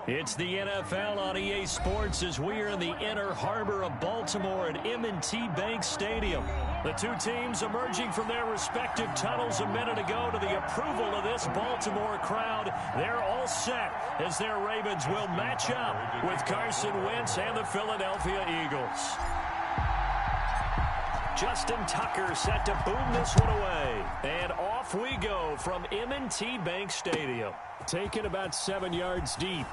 It's the NFL on EA Sports as we are in the inner harbor of Baltimore at M&T Bank Stadium. The two teams emerging from their respective tunnels a minute ago to the approval of this Baltimore crowd. They're all set as their Ravens will match up with Carson Wentz and the Philadelphia Eagles. Justin Tucker set to boom this one away. And off we go from M&T Bank Stadium. Taken about 7 yards deep.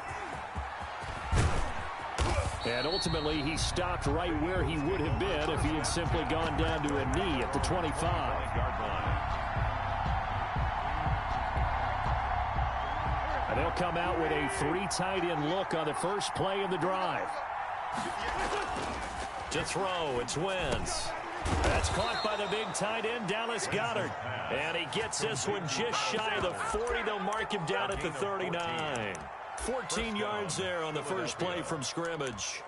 And ultimately, he stopped right where he would have been if he had simply gone down to a knee at the 25-yard line. And they'll come out with a 3 tight end look on the first play of the drive. To throw, it's Wentz. That's caught by the big tight end, Dallas Goedert. And he gets this one just shy of the 40. They'll mark him down at the 39. 14 yards there on the first play from scrimmage.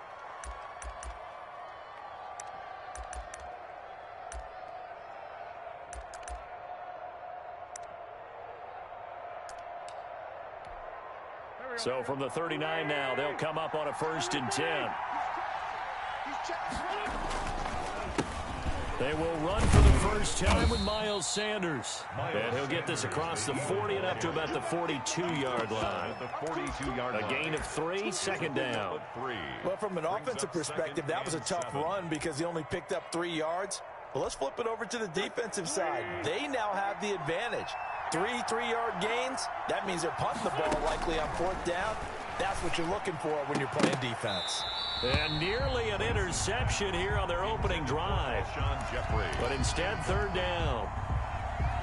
So from the 39 now, they'll come up on a 1st and 10. They will run for the first time with Miles Sanders. And he'll get this across the 40 and up to about the 42-yard line. A gain of 3, 2nd down. Well, from an offensive perspective, that was a tough run because he only picked up 3 yards. But let's flip it over to the defensive side. They now have the advantage. 3 3-yard gains, that means they're punting the ball likely on 4th down. That's what you're looking for when you're playing defense. And nearly an interception here on their opening drive. But instead, 3rd down.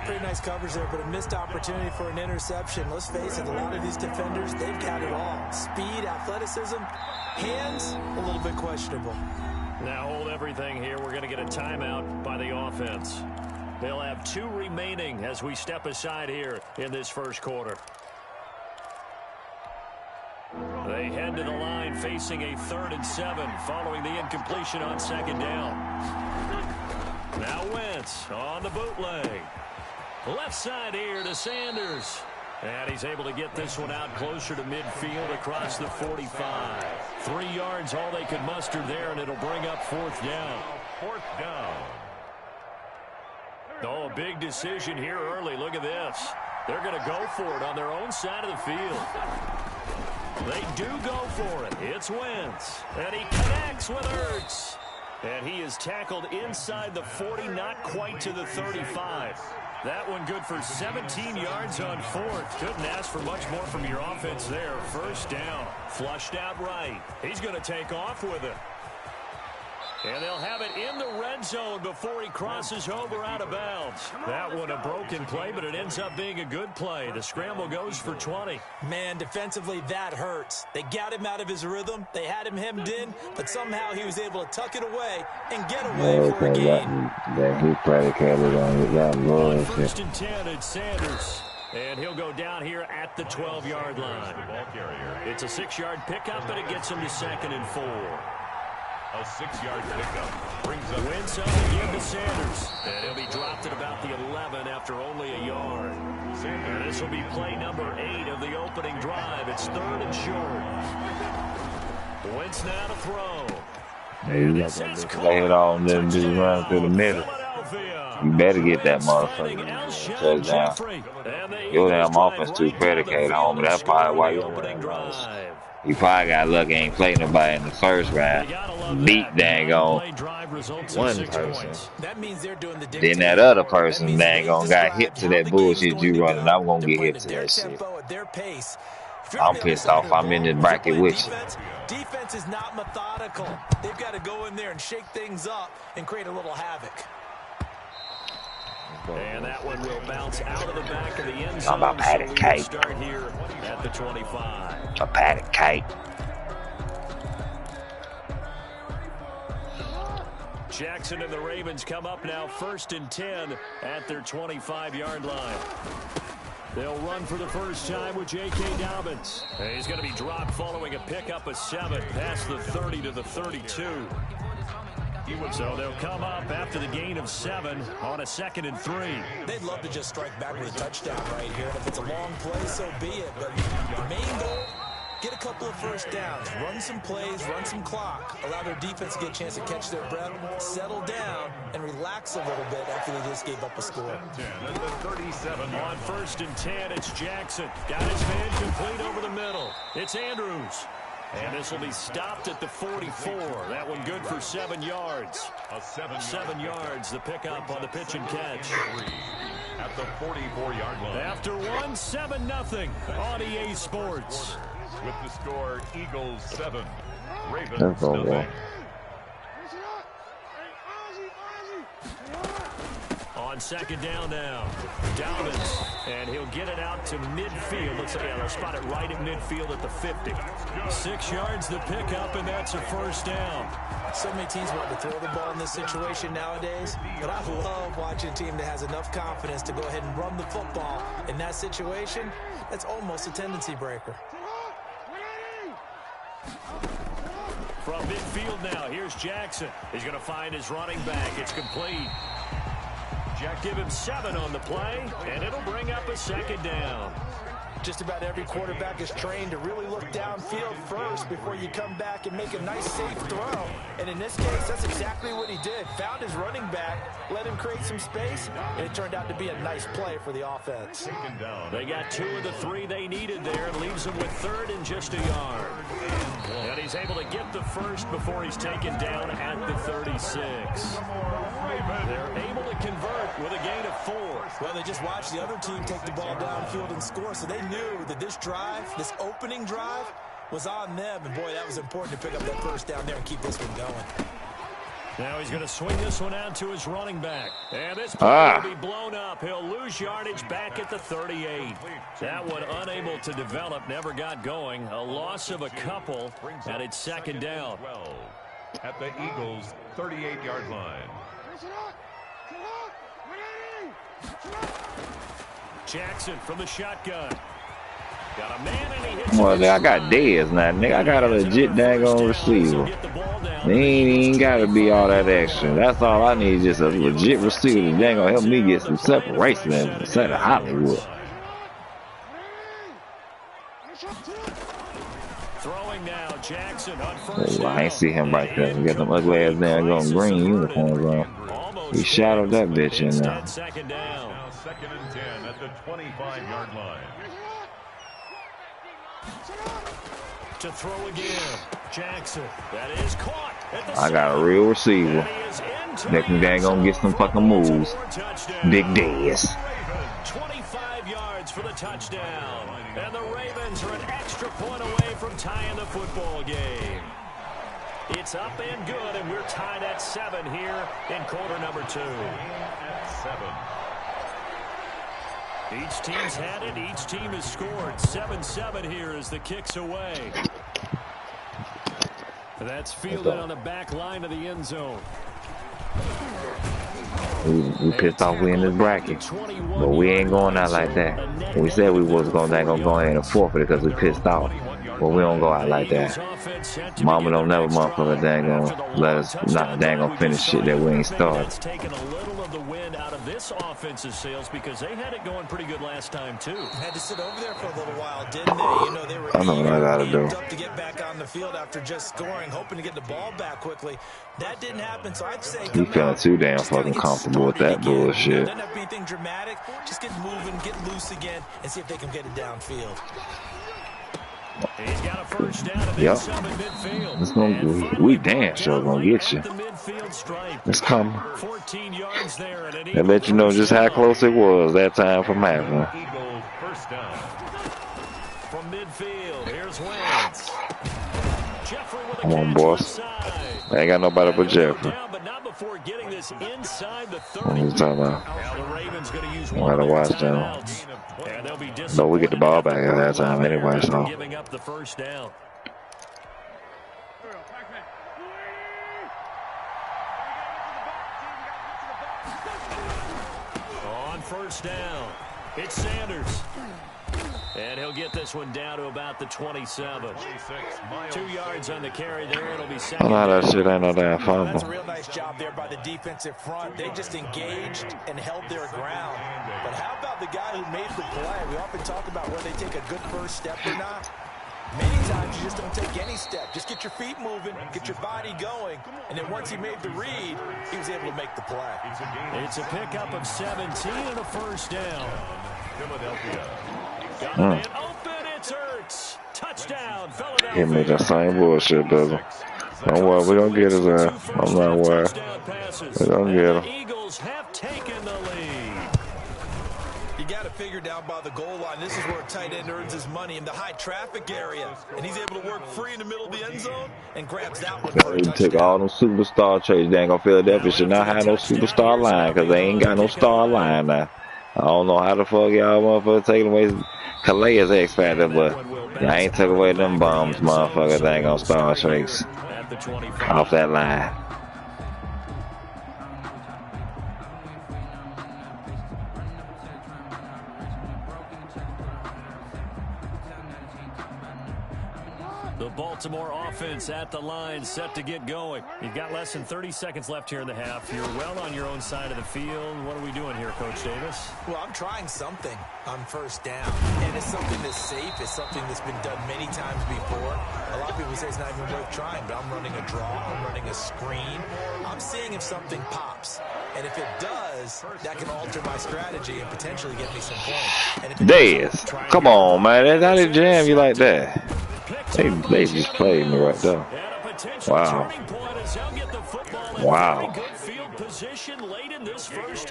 Pretty nice coverage there, but a missed opportunity for an interception. Let's face it, a lot of these defenders, they've got it all. Speed, athleticism, hands, a little bit questionable. Now hold everything here. We're going to get a timeout by the offense. They'll have 2 remaining as we step aside here in this first quarter. They head to the line facing a 3rd and 7 following the incompletion on 2nd down. Now Wentz on the bootleg. Left side here to Sanders. And he's able to get this one out closer to midfield across the 45. 3 yards all they could muster there, and it'll bring up 4th down. 4th down. Oh, a big decision here early. Look at this. They're going to go for it on their own side of the field. They do go for it. It's Wentz. And he connects with Ertz. And he is tackled inside the 40, not quite to the 35. That one good for 17 yards on 4th. Couldn't ask for much more from your offense there. 1st down. Flushed out right. He's going to take off with it. And they'll have it in the red zone before he crosses over out of bounds. That one a broken play, but it ends up being a good play. The scramble goes for 20. Man, defensively, that hurts. They got him out of his rhythm. They had him hemmed in, but somehow he was able to tuck it away and get away for a gain. That he predicated on his on 1st and 10, it's Sanders. And he'll go down here at the 12-yard line. It's a 6-yard pickup, and it gets him to 2nd and 4. A 6-yard pickup brings up Wentz up again to Sanders. And he'll be dropped at about the 11 after only a yard. And this will be play number 8 of the opening drive. It's 3rd and short. Wentz now to throw. Hey, you got to lay it on them just run through the middle. You better get that motherfucker touchdown. Your damn offense too predicated on me. That's probably why you're running. You probably got lucky, ain't played nobody in the first round. Beat dang on one person. Then that other person dang on got hit to that bullshit you running. I'm gonna get hit to that shit. I'm pissed off. I'm in this bracket with you. Defense is not methodical. They've got to go in there and shake things up and create a little havoc. And that one will bounce out of the back of the end zone. I'm a padded kite. Start here at the 25. A padded kite. Jackson and the Ravens come up now 1st and 10 at their 25-yard line. They'll run for the first time with J.K. Dobbins. And he's going to be dropped following a pickup of 7 past the 30 to the 32. So they'll come up after the gain of 7 on a 2nd and 3. They'd love to just strike back with a touchdown right here. And if it's a long play, so be it. But the main goal get a couple of first downs, run some plays, run some clock, allow their defense to get a chance to catch their breath, settle down, and relax a little bit after they just gave up a score. On 1st and 10, it's Jackson. Got his man complete over the middle. It's Andrews. And this will be stopped at the 44. That one good for 7 yards. 7 yards, the pickup on the pitch and catch. At the 44-yard line. After 7-0 on EA Sports. With the score, Eagles 7, Ravens That's all 0. right. On 2nd down now, Dobbins, and he'll get it out to midfield. Looks like they'll spot it right at midfield at the 50. 6 yards the pickup, and that's a 1st down. So many teams want to throw the ball in this situation nowadays, but I love watching a team that has enough confidence to go ahead and run the football. In that situation, that's almost a tendency breaker. From midfield now, here's Jackson. He's going to find his running back. It's complete. Jack, give him 7 on the play, and it'll bring up a 2nd down. Just about every quarterback is trained to really look downfield first before you come back and make a nice, safe throw. And in this case, that's exactly what he did. Found his running back, let him create some space, and it turned out to be a nice play for the offense. They got 2 of the 3 they needed there and leaves them with 3rd and just a yard. And he's able to get the first before he's taken down at the 36. They're able to convert with a gain of 4. Well, they just watched the other team take the ball downfield and score, so they knew that this drive, this opening drive, was on them. And, boy, that was important to pick up that 1st down there and keep this one going. Now he's going to swing this one out to his running back. And this play will be blown up. He'll lose yardage back at the 38. That one unable to develop, never got going. A loss of a couple, and it's 2nd down. At the Eagles' 38-yard line. Jackson from the shotgun. Got a man and he hits Well, nigga, I got Dez now. Nigga, I got a legit daggone receiver. They ain't gotta be all that extra. That's all I need, just a legit receiver that gonna help me get some separation instead of Hollywood. Throwing now, Jackson on 1st I ain't see him right there. He got them ugly ass daggone green uniforms on. He shadowed that bitch in there. 2nd down. Now 2nd and 10 at the 25-yard line. To throw again, Jackson. That is caught. I got a real receiver that can gonna get some fucking moves. Big Dez. 25 yards for the touchdown. And the Ravens are an extra point away from tying the football game. It's up and good, and we're tied at 7 here in quarter number 2. At 7. Each team's had it. Each team has scored. 7-7 here as the kick's away. That's fielded on the back line of the end zone. We pissed off we in this bracket, but we ain't going out like that. We said we was gonna go ahead and forfeit it because we pissed off, but we don't go out like that. Mama don't never motherfucker dang gonna let us not dang gonna finish shit that we ain't started. That's taken a little of the wind out of this offensive sails because they had it going pretty good last time too. Had to sit over there for a little while, didn't they? You know, they were I know what I gotta do. up to get back on the field after just scoring, hoping to get the ball back quickly. That didn't happen, so I'd say He feeling too damn fucking comfortable with that bullshit. Doesn't have to be anything dramatic. Just get moving, get loose again, and see if they can get it downfield. He's got a 1st down and some in midfield. It's gonna, we damn sure gonna get you. It's coming. 14 yards there, and That let you know just how close it was that time from happening. Eagles 1st down. From midfield, here's Wentz. Jeffrey with a Come on, catch boss. inside. I ain't got nobody but Jeffrey. Down, but not before getting this inside the What 30. you talking about? Now the Ravens going to use I one gotta of their watch them. timeouts. And they'll be No, we get the ball back at that time anyway, so. Giving up the 1st down. On 1st down, it's Sanders. And he'll get this one down to about the 27. 2 yards on the carry there. It'll be 2nd. I know that shit ain't no damn fumble. That's a real nice job there by the defensive front. They just engaged and held their ground. But how about the guy who made the play? We often talk about whether they take a good first step or not. Many times you just don't take any step. Just get your feet moving, get your body going, and then once he made the read, he was able to make the play. It's a pickup of 17 and a first down. Philadelphia. Got a man open. It's Ertz. Touchdown, Philadelphia. He made that same bullshit, brother. Don't worry, we're going to get his ass. I'm not worried. We're going to get him. The Eagles have taken the lead. You got to figure down by the goal line. This is where a tight end earns his money, in the high traffic area. And he's able to work free in the middle of the end zone and grabs that one for a touchdown. He took all them superstar trades. Dang on Philadelphia should not have no superstar line because they ain't got no star line now. I don't know how the fuck y'all motherfuckers taking away Calais as X Factor, but y'all ain't took away them bums, motherfuckers. They ain't gonna star trades off that line. The Baltimore offense at the line, set to get going. You've got less than 30 seconds left here in the half. You're well on your own side of the field. What are we doing here, Coach Davis? Well, I'm trying something on first down, and it's something that's safe. It's something that's been done many times before. A lot of people say it's not even worth trying, but I'm running a draw. I'm running a screen. I'm seeing if something pops, and if it does, that can alter my strategy and potentially get me some points. Dez, come on, man. That's how they jam you like that. They just played me right there. Wow. Wow.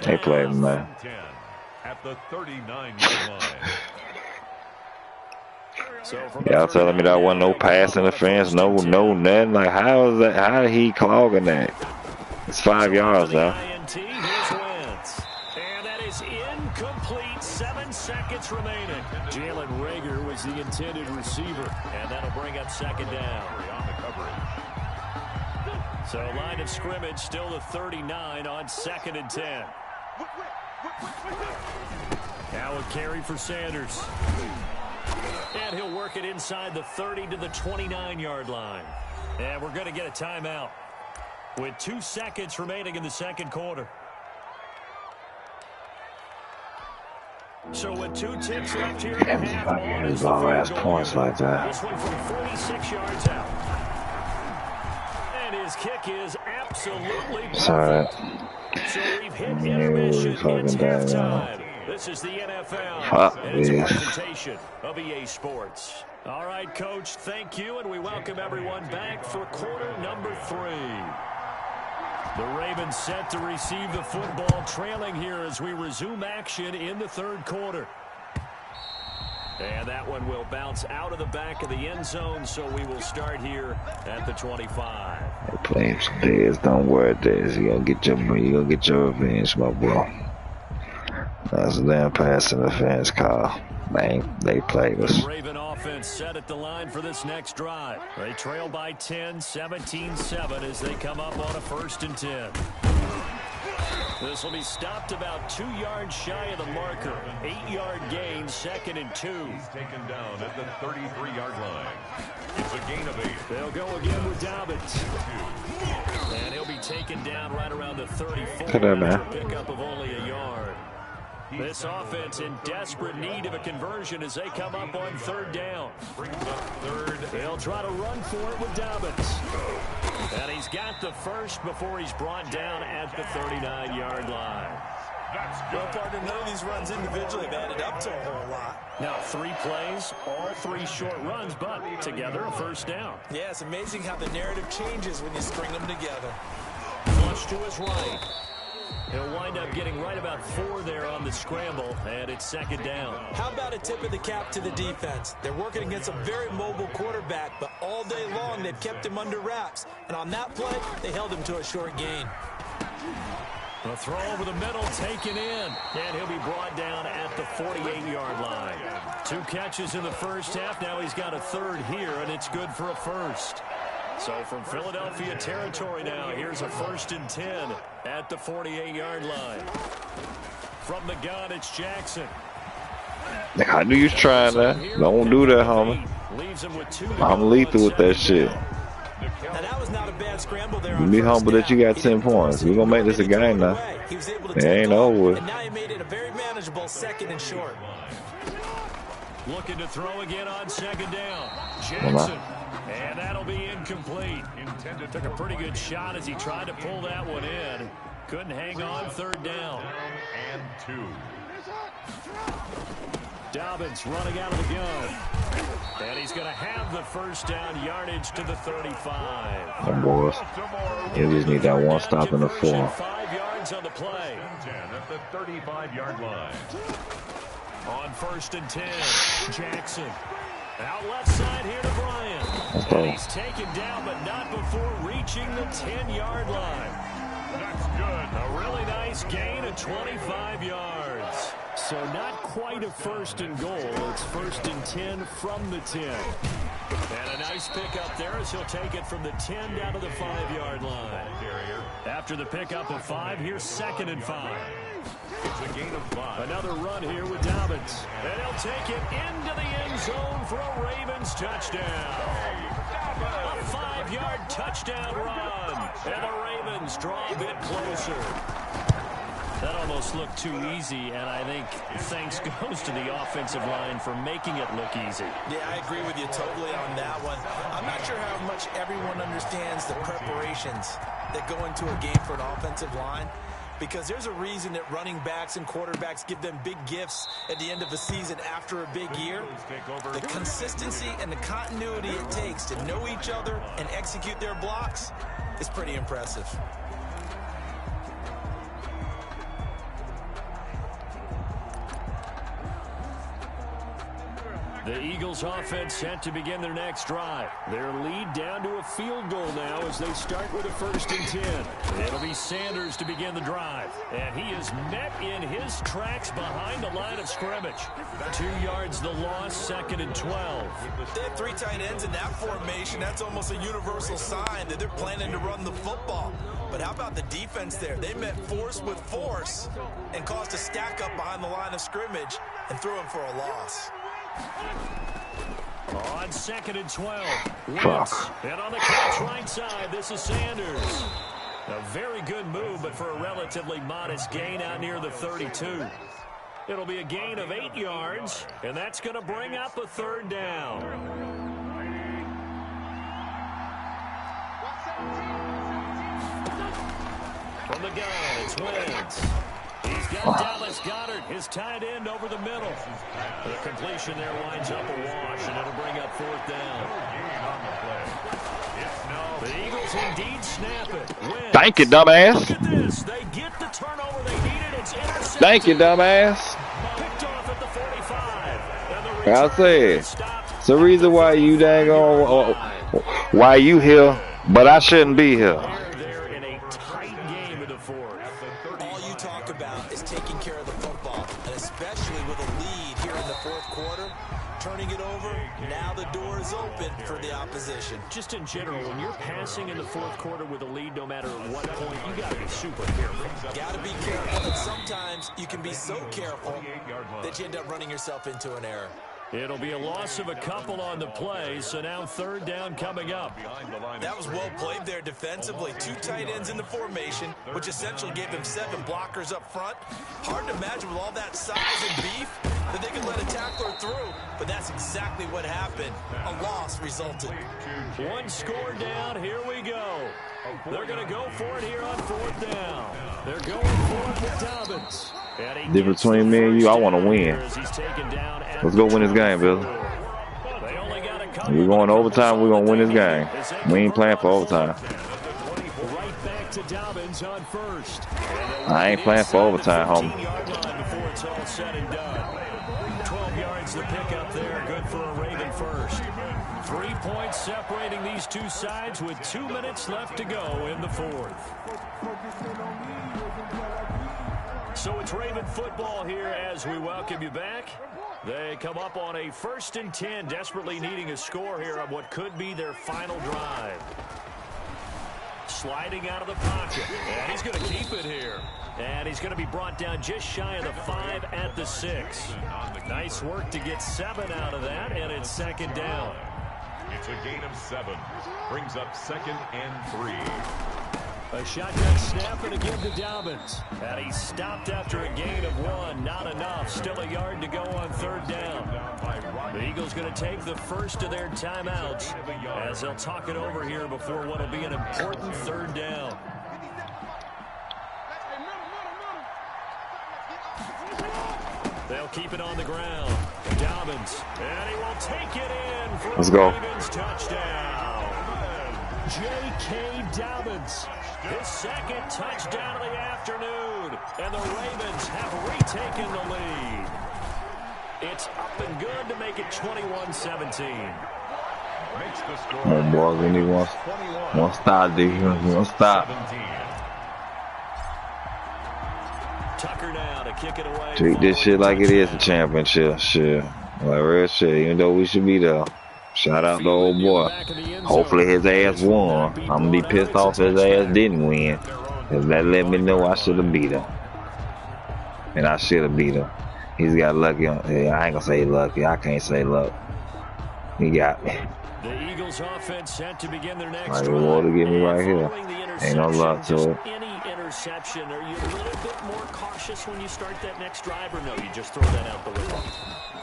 They played me, man. At the 39-yard line. Y'all telling me that wasn't no pass interference, no nothing. Like, how is that? How did he clogging that? It's 5 yards now. And that is incomplete. 7 seconds remaining. Jalen Reagor was the intended receiver, and that'll bring up second down. So line of scrimmage still the 39 on 2nd and 10. Now a carry for Sanders. And he'll work it inside the 30 to the 29-yard line. And we're going to get a timeout with 2 seconds remaining in the second quarter. So with 2 ticks left here, Everybody's all ass points like that. This one from 46 yards out. And his kick is absolutely perfect. Sorry. So we've hit intermission. It's halftime. This is the NFL, and it's a presentation of EA Sports. All right, Coach, thank you, and we welcome everyone back for quarter number 3. The Ravens set to receive the football, trailing here as we resume action in the third quarter. And that one will bounce out of the back of the end zone, so we will start here at the 25. They playing some Dez. Don't worry, Dez. You gonna get your revenge, my boy. That's a damn pass interference call. They played us. The Raven offense set at the line for this next drive. They trail by 10, 17-7 as they come up on a 1st and 10. This will be stopped about 2 yards shy of the marker. 8-yard gain, 2nd and 2. He's taken down at the 33-yard line. It's a gain of 8. They'll go again with Dobbins. And he'll be taken down right around the 34. Look at that, man. Pickup of only a yard. This offense in desperate need of a conversion as they come up on 3rd down. Brings up 3rd. They'll try to run for it with Dobbins. And he's got the first before he's brought down at the 39-yard line. Well, partner, none of these runs individually have added up to a whole lot. Now 3 plays, all 3 short runs, but together a 1st down. Yeah, it's amazing how the narrative changes when you string them together. Flush to his right. He'll wind up getting right about 4 there on the scramble, and it's 2nd down. How about a tip of the cap to the defense? They're working against a very mobile quarterback, but all day long they've kept him under wraps. And on that play, they held him to a short gain. A throw over the middle, taken in, and he'll be brought down at the 48-yard line. 2 catches in the first half. Now he's got a 3rd here, and it's good for a 1st. So from Philadelphia territory now, here's a 1st and 10 at the 48-yard line. From the gun, it's Jackson. I knew you was trying that. Don't do that, homie. I'm lethal with that shit. Now that was not a bad scramble there. You be humble that you got 10 points. We're going to make this a game now. It ain't over with. And now he made it a very manageable 2nd and short. Looking to throw again on second down. Jackson. And that'll be incomplete. Took a pretty good shot as he tried to pull that one in. Couldn't hang on third down. And 2. Dobbins running out of the gun. And he's going to have the first down yardage to the 35. Them boys. You just need that one stop in the 4. 5 yards on the play. 10 at the 35-yard line. On 1st and 10, Jackson. Out left side here to Bryant. And he's taken down, but not before reaching the 10-yard line. That's good. A really nice gain of 25 yards. So not quite a 1st and goal. It's 1st and 10 from the 10. And a nice pickup there as he'll take it from the 10 down to the 5-yard line. After the pickup of 5, here's 2nd and 5. It's a gain of 5. Another run here with Dobbins. And he'll take it into the end zone for a Ravens touchdown. A 5-yard touchdown run. And the Ravens draw a bit closer. That almost looked too easy, and I think thanks goes to the offensive line for making it look easy. Yeah, I agree with you totally on that one. I'm not sure how much everyone understands the preparations that go into a game for an offensive line, because there's a reason that running backs and quarterbacks give them big gifts at the end of the season after a big year. The consistency and the continuity it takes to know each other and execute their blocks is pretty impressive. The Eagles offense set to begin their next drive. Their lead down to a field goal now as they start with a 1st and 10. It'll be Sanders to begin the drive. And he is met in his tracks behind the line of scrimmage. 2 yards the loss, 2nd and 12. They have 3 tight ends in that formation. That's almost a universal sign that they're planning to run the football. But how about the defense there? They met force with force and caused a stack up behind the line of scrimmage and threw him for a loss. On 2nd and 12. Wentz. And on the catch right side, this is Sanders. A very good move, but for a relatively modest gain out near the 32. It'll be a gain of 8 yards, and that's going to bring up a 3rd down. From the gun, it's Wentz. He's got Dallas Goedert, his tight end, over the middle. The completion there winds up a wash, and it'll bring up 4th down. The Eagles indeed snap it. Wentz. Thank you, dumbass. Look at this. They get the turnover they needed. It's intercepted. Thank you, dumbass. Picked off at the 45. And the I said, it's the reason why you dang on, why you here, but I shouldn't be here. They're in a tight game in the 4th. All you talk about is taking care of the football, and especially with a lead here in the 4th quarter, turning it over, now the door is open for the opposition. Just in general, when you're passing in the 4th quarter with a lead, no matter what point, you got to be super careful. Got to be careful, and sometimes you can be so careful that you end up running yourself into an error. It'll be a loss of a couple on the play, so now 3rd down coming up. That was well played there defensively. 2 tight ends in the formation, which essentially gave them 7 blockers up front. Hard to imagine with all that size and beef that they could let a tackler through, but that's exactly what happened. A loss resulted. 1 score down, here we go. They're going to go for it here on 4th down. They're going for it with Dobbins. Difference between me and you, I want to win. Let's go win this game, Bill. We're going to overtime. We're going to win this game. We ain't playing for overtime. Right back to Dobbins on 1st. I ain't playing for overtime, homie. Before it's all said and done. 12 yards the pickup there. Good for a Raven first. 3 points separating these two sides with 2 minutes left to go in the 4th. So it's Raven football here as we welcome you back. They come up on a 1st and 10, desperately needing a score here on what could be their final drive. Sliding out of the pocket, and he's going to keep it here. And he's going to be brought down just shy of the 5 at the 6. Nice work to get 7 out of that, and it's 2nd down. It's a gain of 7. Brings up 2nd and 3. A shotgun snap and a give to Dobbins. And he stopped after a gain of 1. Not enough. enough. Still a yard to go on third down. The Eagles going to take the first of their timeouts as they'll talk it over here before what will be an important third down. They'll keep it on the ground. Dobbins, and he will take it in for Let's a go. Ravens touchdown. J.K. Dobbins, his second touchdown of the afternoon, and the Ravens have retaken the lead. It's up and good to make it 21-17. Come on, boys. We need one stop, defense. One stop. Tucker now to kick it away. Treat this shit like it is a championship. Shit. Like real shit. Even though we should be there. Shout out to old boy. Hopefully his ass won. I'm gonna be pissed off if his ass didn't win. Cause that let me know I should have beat him. And I should have beat him. He's got lucky on. Yeah, I ain't gonna say lucky. I can't say luck. He got me. The Eagles offense set to begin their next Like, drive. water get me right here. Ain't no luck Interception, to it. any interception, are you a little bit more cautious when you start that next drive, or no, you just throw that out the window?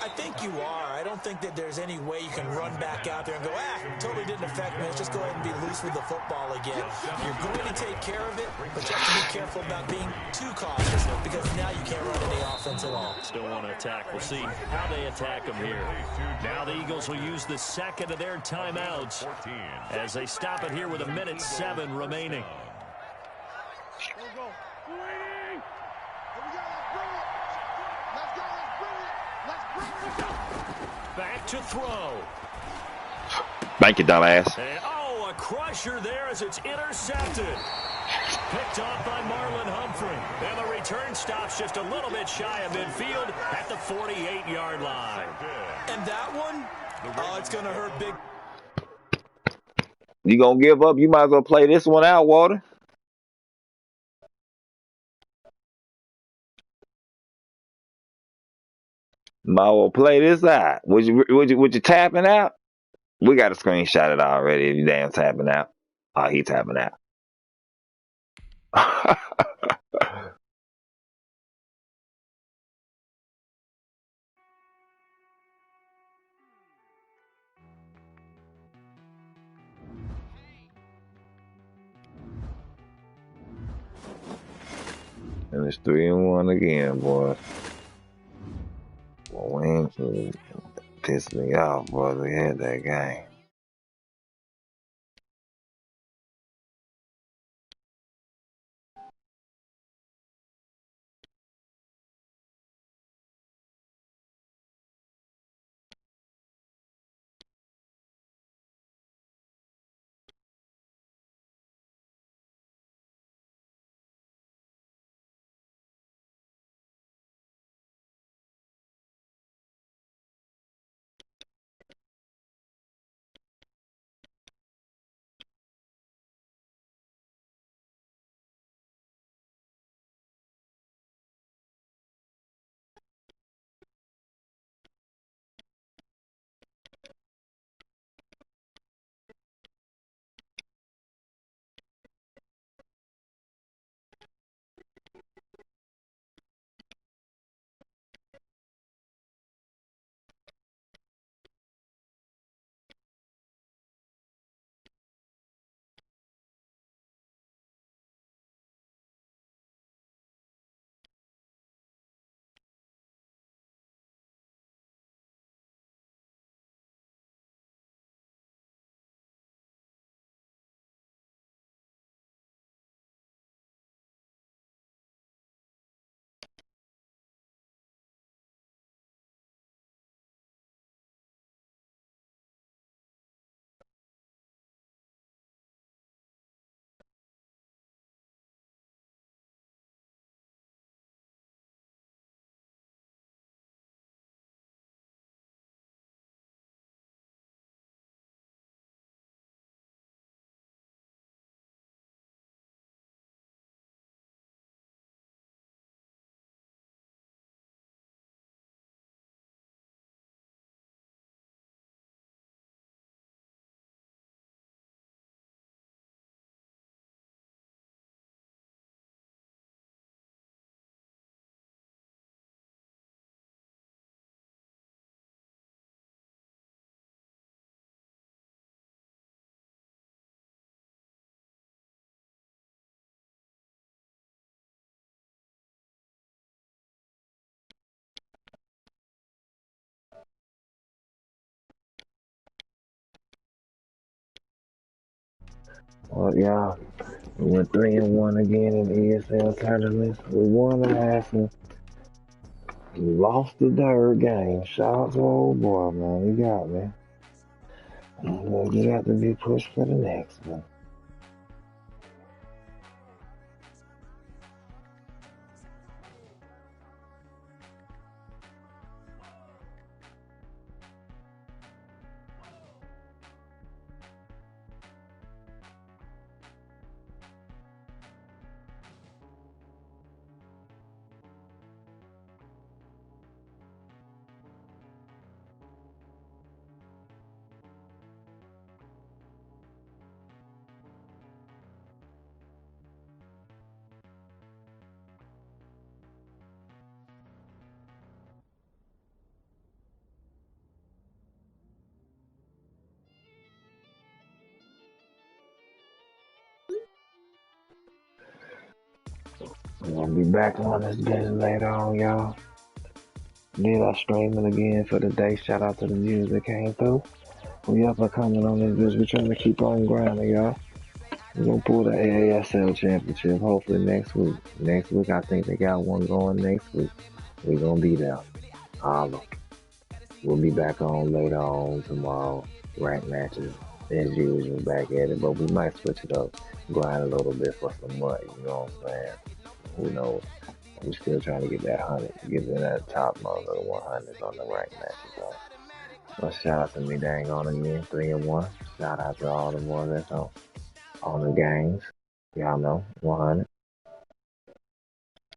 I think you are. I don't think that there's any way you can run back out there and go, totally didn't affect me. Let's just go ahead and be loose with the football again. You're going to take care of it, but you have to be careful about being too cautious because now you can't run any offense at all. Still want to attack. We'll see how they attack them here. Now the Eagles will use the second of their timeouts as they stop it here with 1:07 remaining. Back to throw. Thank you, dumbass. And, a crusher there as it's intercepted. Picked off by Marlon Humphrey. And the return stops just a little bit shy of midfield at the 48-yard line. And that one, it's going to hurt big. You gonna give up? You might as well play this one out, Water. Might as well play this out. Would you tapping out? We got a screenshot it already. If you damn tapping out. Oh, he tapping out. And it's 3-1 again, boys. Well, Wayne pissed me off, boy. They had that game. Well, y'all, we went 3-1 again in ESL tournaments. We won the last one. We lost the third game. Shout out to old boy, man. He got me. We'll just have to be pushed for the next one. We're gonna be back on this bitch later on, y'all. Did our streaming again for the day. Shout out to the viewers that came through. We up and coming on this bitch. We're trying to keep on grinding, y'all. We're gonna pull the AASL championship hopefully next week. Next week, I think they got one going next week. We're gonna be there. Holla. We'll be back on later on tomorrow. Rank matches as usual, back at it. But we might switch it up. Grind a little bit for some money, you know what I'm saying? Who knows? We're still trying to get that 100, get in that top of the 100s on the rank matches, though. Well, shout out to me dang on again, 3-1. Shout out to all the boys that's on the games. Y'all know, 100.